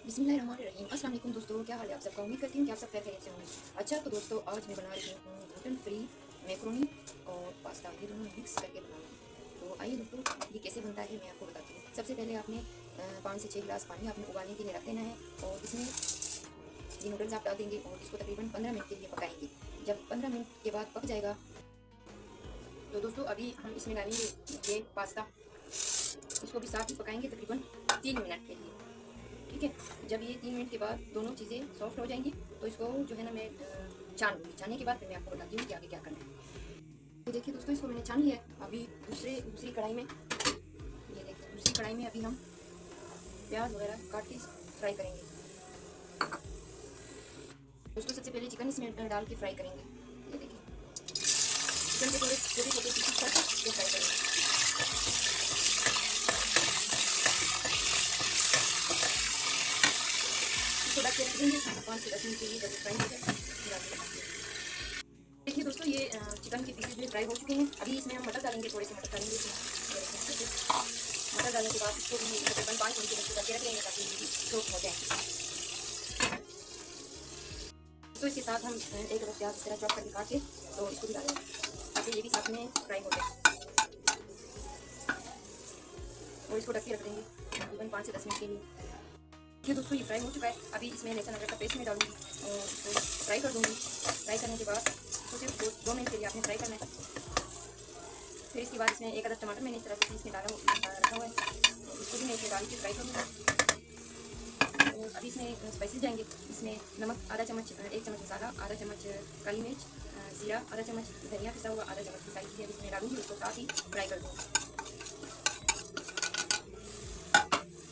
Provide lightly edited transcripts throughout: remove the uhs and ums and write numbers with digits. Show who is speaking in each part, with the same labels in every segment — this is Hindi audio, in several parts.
Speaker 1: बिस्मिल्लाहिर्रहमानिर्रहीम। अस्सलाम वालेकुम दोस्तों, क्या हाल है आप सबका। उम्मीद करती हूँ कि आप सब खैरियत से होंगे। अच्छा तो दोस्तों, आज मैं बना रही हूँ ग्लूटेन फ्री मैक्रोनी और पास्ता, ये दोनों मिक्स करके बनाऊँगी। तो आइए दोस्तों, ये कैसे बनता है मैं आपको बताती हूँ। सबसे पहले आपने 5 से 6 गिलास पानी आपने उबालने के लिए रख देना है और इसमें ये नूडल्स आप डाल देंगे और इसको तकरीबन 15 मिनट के लिए पकाएंगे। जब 15 मिनट के बाद पक जाएगा तो दोस्तों अभी हम इसमें डालेंगे ये पास्ता। इसको भी साथ ही पकाएंगे तकरीबन 3 मिनट के लिए। ठीक है। जब ये 3 मिनट के बाद दोनों चीज़ें सॉफ्ट हो जाएंगी तो इसको जो है ना मैं छान लूँगी। छानने के बाद फिर मैं आपको बताती हूँ कि आगे क्या करना है। तो देखिए दोस्तों, इसको मैंने छान लिया है। अभी दूसरी कढ़ाई में, ये देखिए दूसरी कढ़ाई में अभी हम प्याज वगैरह काट के फ्राई करेंगे। दोस्तों सबसे पहले चिकन इसमें डाल के फ्राई करेंगे। ये देखिए चिकन के थोड़े छोटे छोटे पीसेस करके ये फ्राई करेंगे। इसको ढक के रख देंगे 5 से 10 मिनट के लिए। जब फ्राई हो जाए देखिए दोस्तों, ये चिकन के पीसेस भी फ्राई हो चुके हैं। अभी इसमें हम मटर डालेंगे, थोड़े से मटर डालेंगे इसमें। मटर डालने के बाद इसको भी तकरीबन 5 मिनट के लिए ढक के रख देंगे ताकि ये सॉफ्ट हो जाए। तो इसके साथ हम एक अदद प्याज इस तरह चॉप करके काट के तो इसको भी डालेंगे ताकि ये भी साथ में फ्राई हो जाए। और इसको ढक के रख देंगे तकरीबन 5 से 10 मिनट के लिए। ये दोस्तों ये फ्राई हो चुका है। अभी इसमें लहसुन अदरक का पेस्ट में डालूंगी और इसको फ्राई कर दूँगी। फ्राई करने के बाद तो सिर्फ 2 मिनट के लिए आपने फ्राई करना है। फिर इसके बाद इसमें एक अदद टमाटर मैंने इस तरह से इसमें रखा हुआ है, तो इसको भी मैं इसमें डाल के फ्राई करूँगी। और अभी इसमें स्पाइसेस जाएंगे। इसमें नमक आधा चम्मच, 1 चम्मच मसाला, आधा चम्मच काली मिर्च, ज़ीरा, आधा चम्मच धनिया पिसा हुआ, आधा चम्मच की सारी चीज़ें इसमें डालूंगी। उसको साथ ही फ्राई कर दूँगी।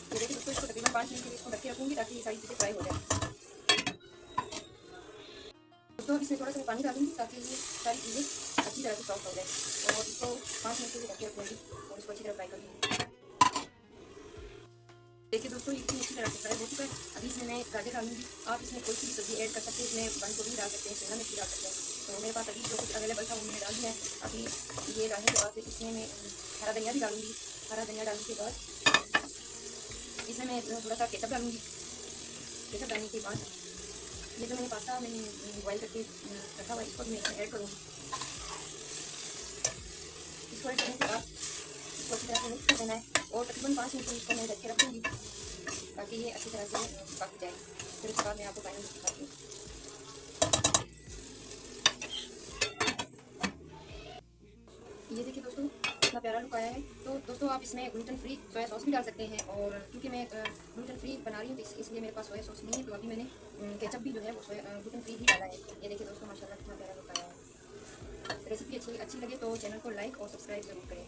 Speaker 1: ये देखिए दोस्तों, इसको तकरीबन 5 मिनट के लिए इसको ढक के रखूँगी ताकि ये सारी चीज़ें फ्राई हो जाए। दोस्तों इसमें थोड़ा सा पानी डालूंगी ताकि ये सारी चीज़ें अच्छी तरह से सॉफ्ट हो जाए और इसको 5 मिनट के लिए ढक के रखूँगी और इसको अच्छी तरह फ्राई कर दूँगी। देखिए दोस्तों, ये इतनी अच्छी तरह से फ्राई हो चुका है। अभी इसमें मैं गाजर डालूंगी। आप इसमें कोई सी भी सब्जी ऐड कर सकते हैं। इसमें बंद गोभी डाल सकते हैं, शिमला मिर्च डाल सकते हैं। तो मेरे पास अभी जो कुछ अवेलेबल था वो मैंने डाल दिया है। अभी ये डालने के बाद फिर इसमें मैं हरा धनिया भी डालूंगी। हरा धनिया डालने के बाद इसमें मैं थोड़ा सा केचप डालूंगी। केचप डालने के बाद ये जो मैंने पास्ता मैंने बॉयल करके रखा हुआ है इसको भी मैं इसमें ऐड करूँगी। इसको ऐड करने के बाद इसको अच्छी तरह से मिक्स कर देना है और तकरीबन 5 मिनट इसको मैं ढक के रखूँगी ताकि ये अच्छी तरह से पक जाए। फिर उसके बाद मैं आपको फाइनल दिखाती हूँ। ये देखिए दोस्तों, इतना प्यारा लुक आया है। तो दोस्तों आप इसमें ग्लूटेन फ्री सोया सॉस भी डाल सकते हैं और क्योंकि मैं ग्लूटेन फ्री बना रही हूँ तो इसलिए मेरे पास सोया सॉस नहीं है, तो अभी मैंने केचप भी जो है वो ग्लूटेन फ्री ही डाला है। ये देखिए दोस्तों, माशाल्लाह कितना प्यारा लुक आया है। रेसिपी अच्छी लगे तो चैनल को लाइक और सब्सक्राइब जरूर करें।